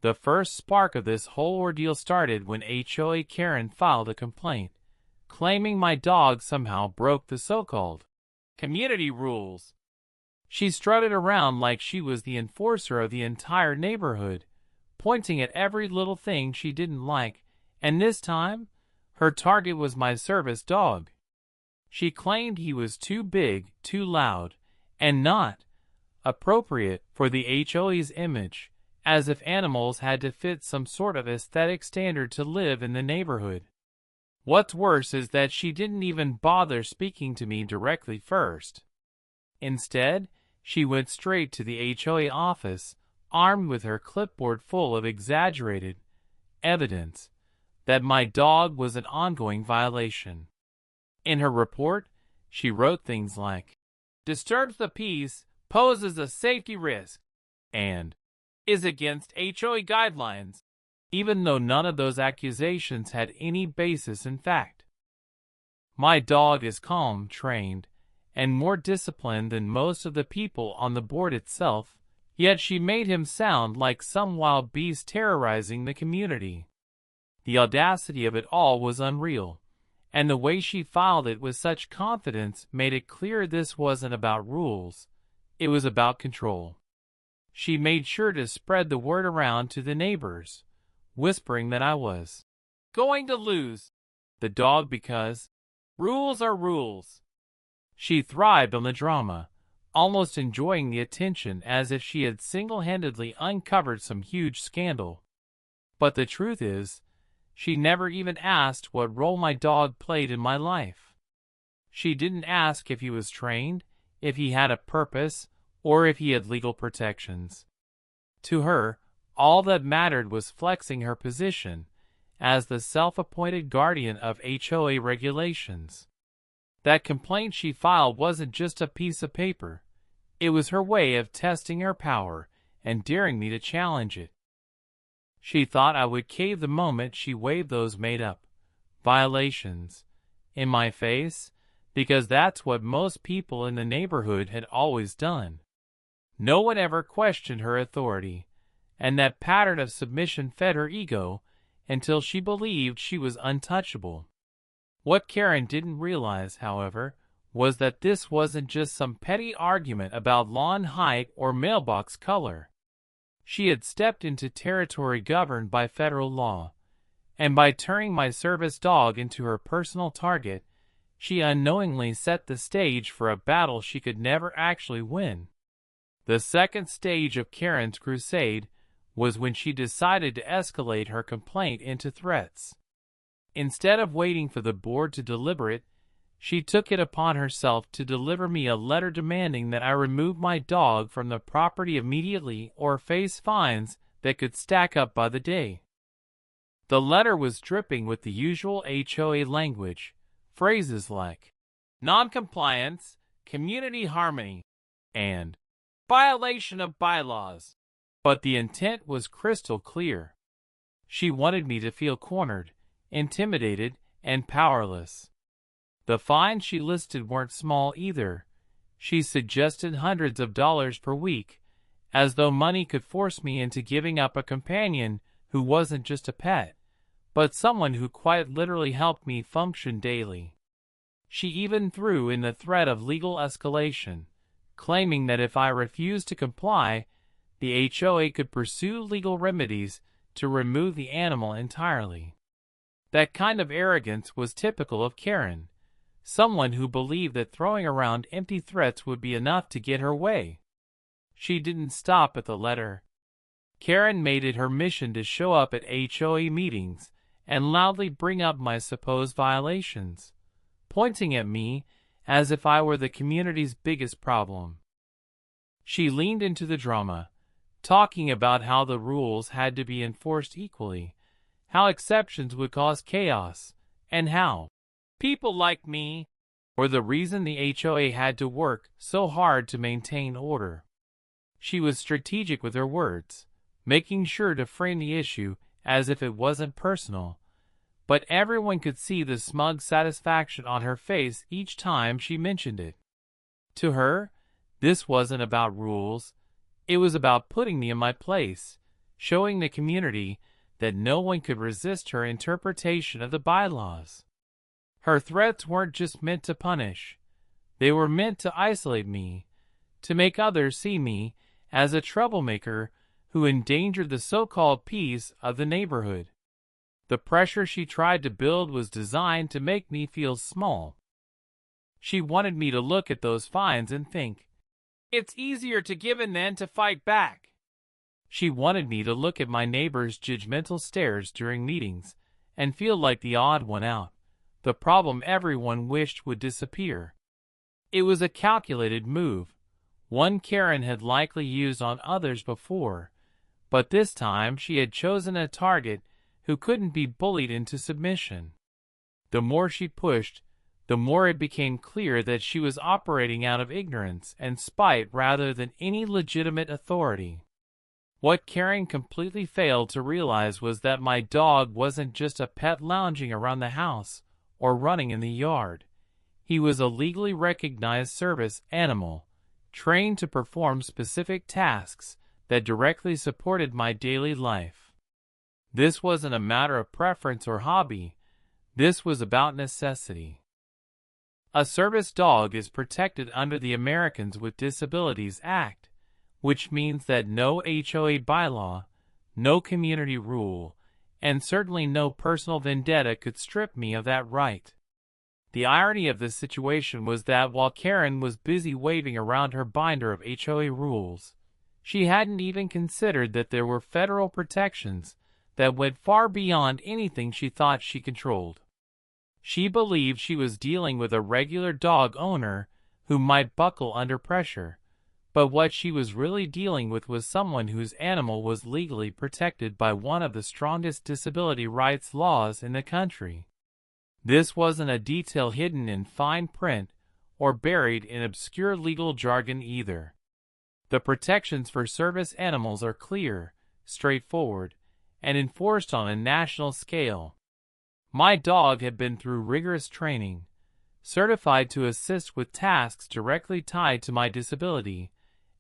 The first spark of this whole ordeal started when HOA Karen filed a complaint, claiming my dog somehow broke the so-called community rules. She strutted around like she was the enforcer of the entire neighborhood, pointing at every little thing she didn't like, and this time, her target was my service dog. She claimed he was too big, too loud, and not appropriate for the HOA's image, as if animals had to fit some sort of aesthetic standard to live in the neighborhood. What's worse is that she didn't even bother speaking to me directly first. Instead, she went straight to the HOA office, armed with her clipboard full of exaggerated evidence that my dog was an ongoing violation. In her report, she wrote things like, "Disturbs the peace, poses a safety risk," and "is against HOA guidelines," even though none of those accusations had any basis in fact. My dog is calm, trained, and more disciplined than most of the people on the board itself, yet she made him sound like some wild beast terrorizing the community. The audacity of it all was unreal, and the way she filed it with such confidence made it clear this wasn't about rules, it was about control. She made sure to spread the word around to the neighbors, whispering that I was going to lose the dog because rules are rules. She thrived on the drama, almost enjoying the attention as if she had single-handedly uncovered some huge scandal. But the truth is, she never even asked what role my dog played in my life. She didn't ask if he was trained, if he had a purpose, or if he had legal protections. To her, all that mattered was flexing her position as the self-appointed guardian of HOA regulations. That complaint she filed wasn't just a piece of paper. It was her way of testing her power and daring me to challenge it. She thought I would cave the moment she waved those made-up violations in my face, because that's what most people in the neighborhood had always done. No one ever questioned her authority, and that pattern of submission fed her ego until she believed she was untouchable. What Karen didn't realize, however, was that this wasn't just some petty argument about lawn height or mailbox color. She had stepped into territory governed by federal law, and by turning my service dog into her personal target, she unknowingly set the stage for a battle she could never actually win. The second stage of Karen's crusade was when she decided to escalate her complaint into threats. Instead of waiting for the board to deliberate, she took it upon herself to deliver me a letter demanding that I remove my dog from the property immediately or face fines that could stack up by the day. The letter was dripping with the usual HOA language, phrases like non-compliance, community harmony, and violation of bylaws. But the intent was crystal clear. She wanted me to feel cornered, intimidated, and powerless. The fines she listed weren't small either. She suggested hundreds of dollars per week, as though money could force me into giving up a companion who wasn't just a pet, but someone who quite literally helped me function daily. She even threw in the threat of legal escalation, claiming that if I refused to comply, the HOA could pursue legal remedies to remove the animal entirely. That kind of arrogance was typical of Karen, someone who believed that throwing around empty threats would be enough to get her way. She didn't stop at the letter. Karen made it her mission to show up at HOA meetings and loudly bring up my supposed violations, pointing at me as if I were the community's biggest problem. She leaned into the drama, talking about how the rules had to be enforced equally, how exceptions would cause chaos, and how people like me were the reason the HOA had to work so hard to maintain order. She was strategic with her words, making sure to frame the issue as if it wasn't personal, but everyone could see the smug satisfaction on her face each time she mentioned it. To her, this wasn't about rules, it was about putting me in my place, showing the community that no one could resist her interpretation of the bylaws. Her threats weren't just meant to punish. They were meant to isolate me, to make others see me as a troublemaker who endangered the so-called peace of the neighborhood. The pressure she tried to build was designed to make me feel small. She wanted me to look at those fines and think, "It's easier to give in than to fight back." She wanted me to look at my neighbor's judgmental stares during meetings and feel like the odd one out, the problem everyone wished would disappear. It was a calculated move, one Karen had likely used on others before, but this time she had chosen a target who couldn't be bullied into submission. The more she pushed, the more it became clear that she was operating out of ignorance and spite rather than any legitimate authority. What Karen completely failed to realize was that my dog wasn't just a pet lounging around the house or running in the yard. He was a legally recognized service animal, trained to perform specific tasks that directly supported my daily life. This wasn't a matter of preference or hobby. This was about necessity. A service dog is protected under the Americans with Disabilities Act, which means that no HOA bylaw, no community rule, and certainly no personal vendetta could strip me of that right. The irony of the situation was that while Karen was busy waving around her binder of HOA rules, she hadn't even considered that there were federal protections that went far beyond anything she thought she controlled. She believed she was dealing with a regular dog owner who might buckle under pressure, but what she was really dealing with was someone whose animal was legally protected by one of the strongest disability rights laws in the country. This wasn't a detail hidden in fine print or buried in obscure legal jargon either. The protections for service animals are clear, straightforward, and enforced on a national scale. My dog had been through rigorous training, certified to assist with tasks directly tied to my disability,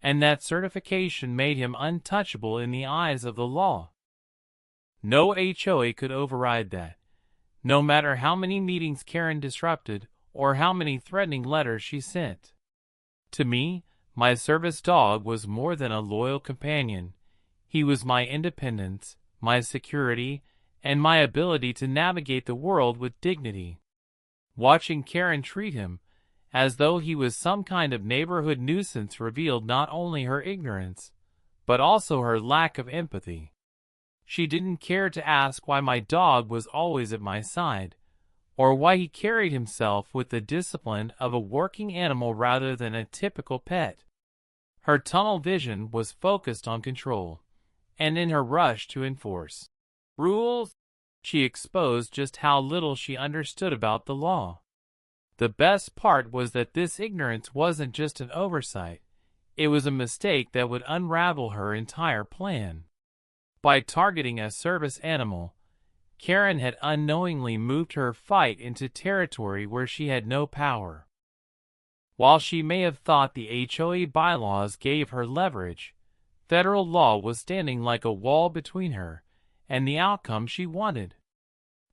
and that certification made him untouchable in the eyes of the law. No HOA could override that, no matter how many meetings Karen disrupted or how many threatening letters she sent. To me, my service dog was more than a loyal companion. He was my independence, my security, and my ability to navigate the world with dignity. Watching Karen treat him as though he was some kind of neighborhood nuisance revealed not only her ignorance, but also her lack of empathy. She didn't care to ask why my dog was always at my side, or why he carried himself with the discipline of a working animal rather than a typical pet. Her tunnel vision was focused on control, and in her rush to enforce rules, she exposed just how little she understood about the law. The best part was that this ignorance wasn't just an oversight, it was a mistake that would unravel her entire plan. By targeting a service animal, Karen had unknowingly moved her fight into territory where she had no power. While she may have thought the HOA bylaws gave her leverage, federal law was standing like a wall between her and the outcome she wanted.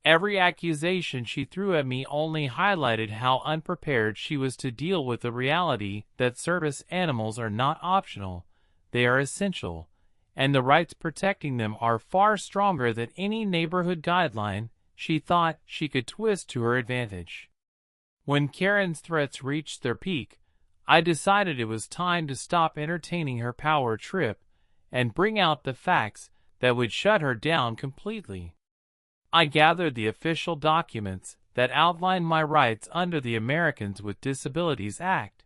Every accusation she threw at me only highlighted how unprepared she was to deal with the reality that service animals are not optional, they are essential, and the rights protecting them are far stronger than any neighborhood guideline she thought she could twist to her advantage. When Karen's threats reached their peak, I decided it was time to stop entertaining her power trip and bring out the facts that would shut her down completely. I gathered the official documents that outline my rights under the Americans with Disabilities Act,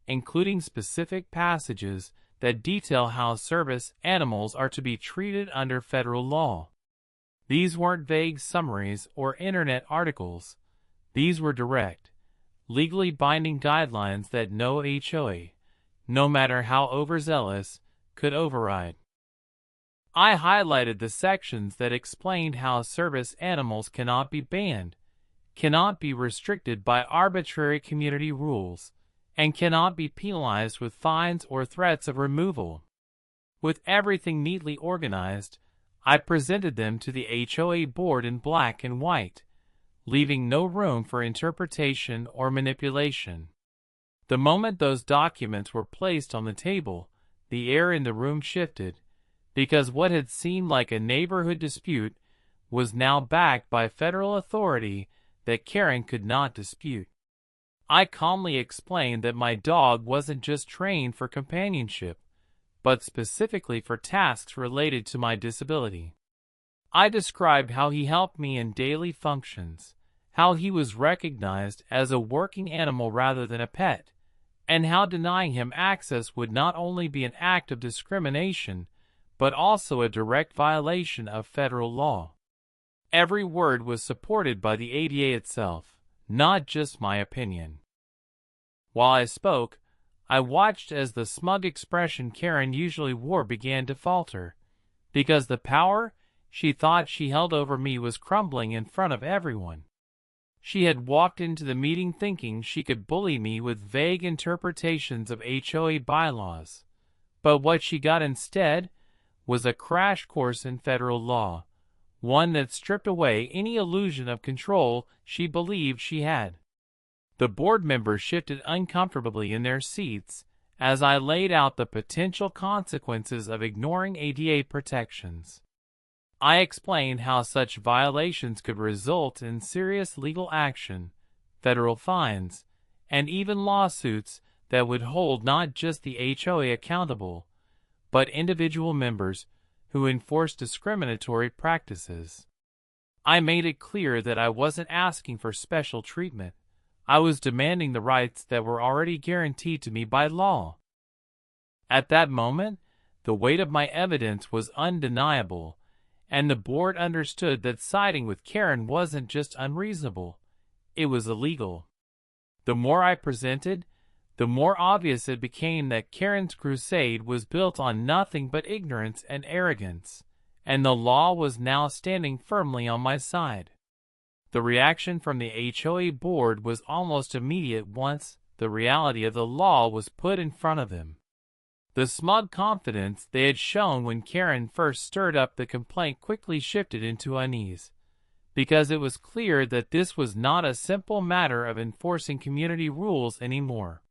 including specific passages that detail how service animals are to be treated under federal law. These weren't vague summaries or internet articles. These were direct, legally binding guidelines that no HOA, no matter how overzealous, could override. I highlighted the sections that explained how service animals cannot be banned, cannot be restricted by arbitrary community rules, and cannot be penalized with fines or threats of removal. With everything neatly organized, I presented them to the HOA board in black and white, leaving no room for interpretation or manipulation. The moment those documents were placed on the table, the air in the room shifted, because what had seemed like a neighborhood dispute was now backed by federal authority that Karen could not dispute. I calmly explained that my dog wasn't just trained for companionship, but specifically for tasks related to my disability. I described how he helped me in daily functions, how he was recognized as a working animal rather than a pet, and how denying him access would not only be an act of discrimination, but also a direct violation of federal law. Every word was supported by the ADA itself, not just my opinion. While I spoke, I watched as the smug expression Karen usually wore began to falter, because the power she thought she held over me was crumbling in front of everyone. She had walked into the meeting thinking she could bully me with vague interpretations of HOA bylaws, but what she got instead was a crash course in federal law, one that stripped away any illusion of control she believed she had. The board members shifted uncomfortably in their seats as I laid out the potential consequences of ignoring ADA protections. I explained how such violations could result in serious legal action, federal fines, and even lawsuits that would hold not just the HOA accountable, but individual members who enforce discriminatory practices. I made it clear that I wasn't asking for special treatment. I was demanding the rights that were already guaranteed to me by law. At that moment, the weight of my evidence was undeniable, and the board understood that siding with Karen wasn't just unreasonable, it was illegal. The more I presented, the more obvious it became that Karen's crusade was built on nothing but ignorance and arrogance, and the law was now standing firmly on my side. The reaction from the HOA board was almost immediate once the reality of the law was put in front of them. The smug confidence they had shown when Karen first stirred up the complaint quickly shifted into unease, because it was clear that this was not a simple matter of enforcing community rules anymore.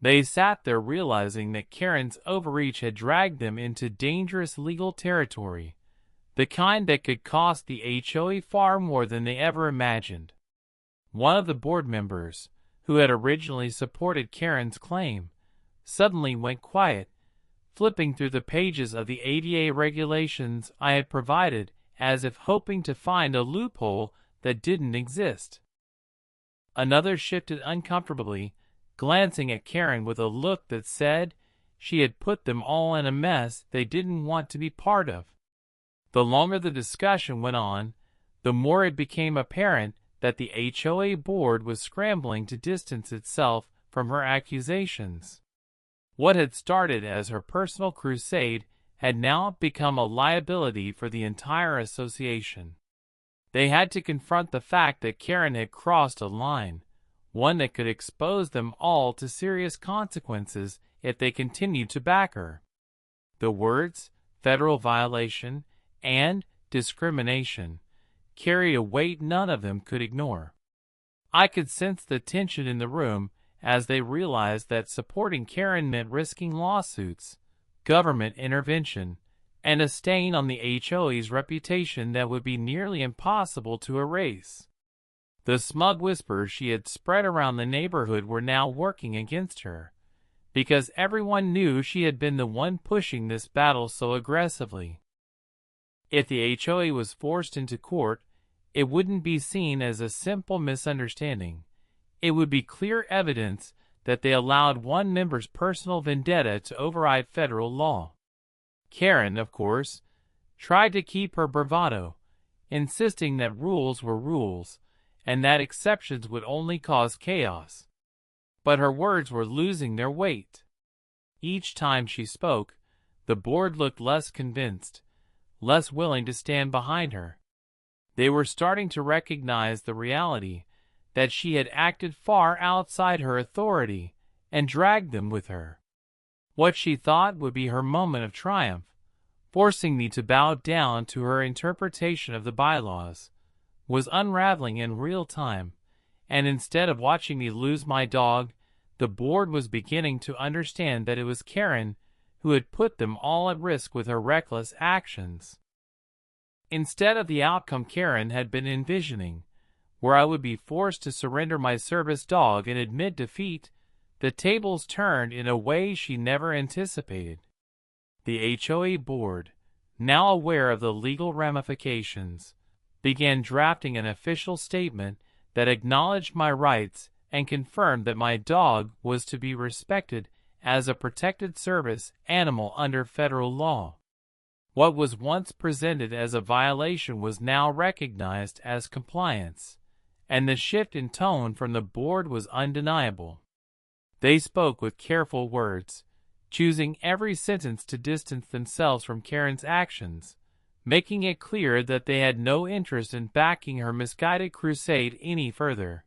They sat there realizing that Karen's overreach had dragged them into dangerous legal territory, the kind that could cost the HOA far more than they ever imagined. One of the board members, who had originally supported Karen's claim, suddenly went quiet, flipping through the pages of the ADA regulations I had provided as if hoping to find a loophole that didn't exist. Another shifted uncomfortably, glancing at Karen with a look that said she had put them all in a mess they didn't want to be part of. The longer the discussion went on, the more it became apparent that the HOA board was scrambling to distance itself from her accusations. What had started as her personal crusade had now become a liability for the entire association. They had to confront the fact that Karen had crossed a line, one that could expose them all to serious consequences if they continued to back her. The words, federal violation, and discrimination carried a weight none of them could ignore. I could sense the tension in the room as they realized that supporting Karen meant risking lawsuits, government intervention, and a stain on the HOA's reputation that would be nearly impossible to erase. The smug whispers she had spread around the neighborhood were now working against her, because everyone knew she had been the one pushing this battle so aggressively. If the HOA was forced into court, it wouldn't be seen as a simple misunderstanding. It would be clear evidence that they allowed one member's personal vendetta to override federal law. Karen, of course, tried to keep her bravado, insisting that rules were rules, and that exceptions would only cause chaos. But her words were losing their weight. Each time she spoke, the board looked less convinced, less willing to stand behind her. They were starting to recognize the reality that she had acted far outside her authority and dragged them with her. What she thought would be her moment of triumph, forcing me to bow down to her interpretation of the bylaws, was unraveling in real time, and instead of watching me lose my dog, the board was beginning to understand that it was Karen who had put them all at risk with her reckless actions. Instead of the outcome Karen had been envisioning, where I would be forced to surrender my service dog and admit defeat, the tables turned in a way she never anticipated. The HOA board, now aware of the legal ramifications, began drafting an official statement that acknowledged my rights and confirmed that my dog was to be respected as a protected service animal under federal law. What was once presented as a violation was now recognized as compliance, and the shift in tone from the board was undeniable. They spoke with careful words, choosing every sentence to distance themselves from Karen's actions, making it clear that they had no interest in backing her misguided crusade any further.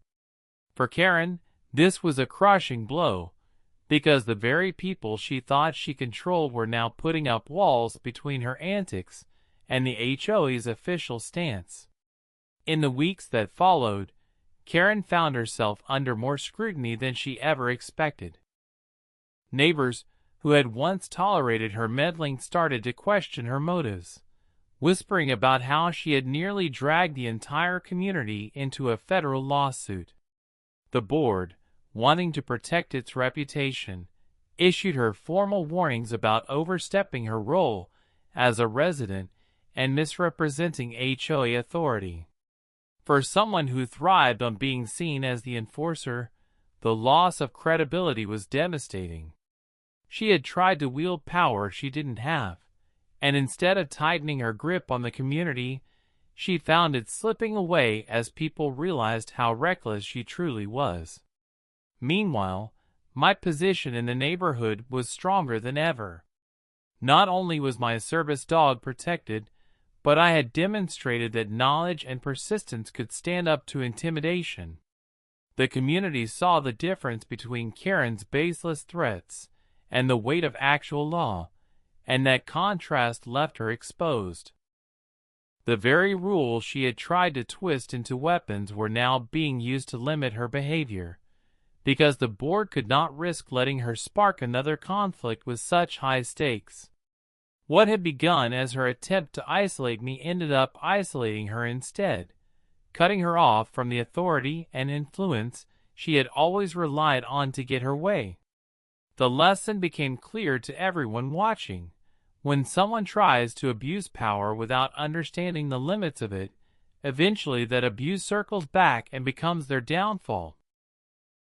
For Karen, this was a crushing blow, because the very people she thought she controlled were now putting up walls between her antics and the HOA's official stance. In the weeks that followed, Karen found herself under more scrutiny than she ever expected. Neighbors who had once tolerated her meddling started to question her motives, whispering about how she had nearly dragged the entire community into a federal lawsuit. The board, wanting to protect its reputation, issued her formal warnings about overstepping her role as a resident and misrepresenting HOA authority. For someone who thrived on being seen as the enforcer, the loss of credibility was devastating. She had tried to wield power she didn't have, and instead of tightening her grip on the community, she found it slipping away as people realized how reckless she truly was. Meanwhile, my position in the neighborhood was stronger than ever. Not only was my service dog protected, but I had demonstrated that knowledge and persistence could stand up to intimidation. The community saw the difference between Karen's baseless threats and the weight of actual law, and that contrast left her exposed. The very rules she had tried to twist into weapons were now being used to limit her behavior, because the board could not risk letting her spark another conflict with such high stakes. What had begun as her attempt to isolate me ended up isolating her instead, cutting her off from the authority and influence she had always relied on to get her way. The lesson became clear to everyone watching. When someone tries to abuse power without understanding the limits of it, eventually that abuse circles back and becomes their downfall.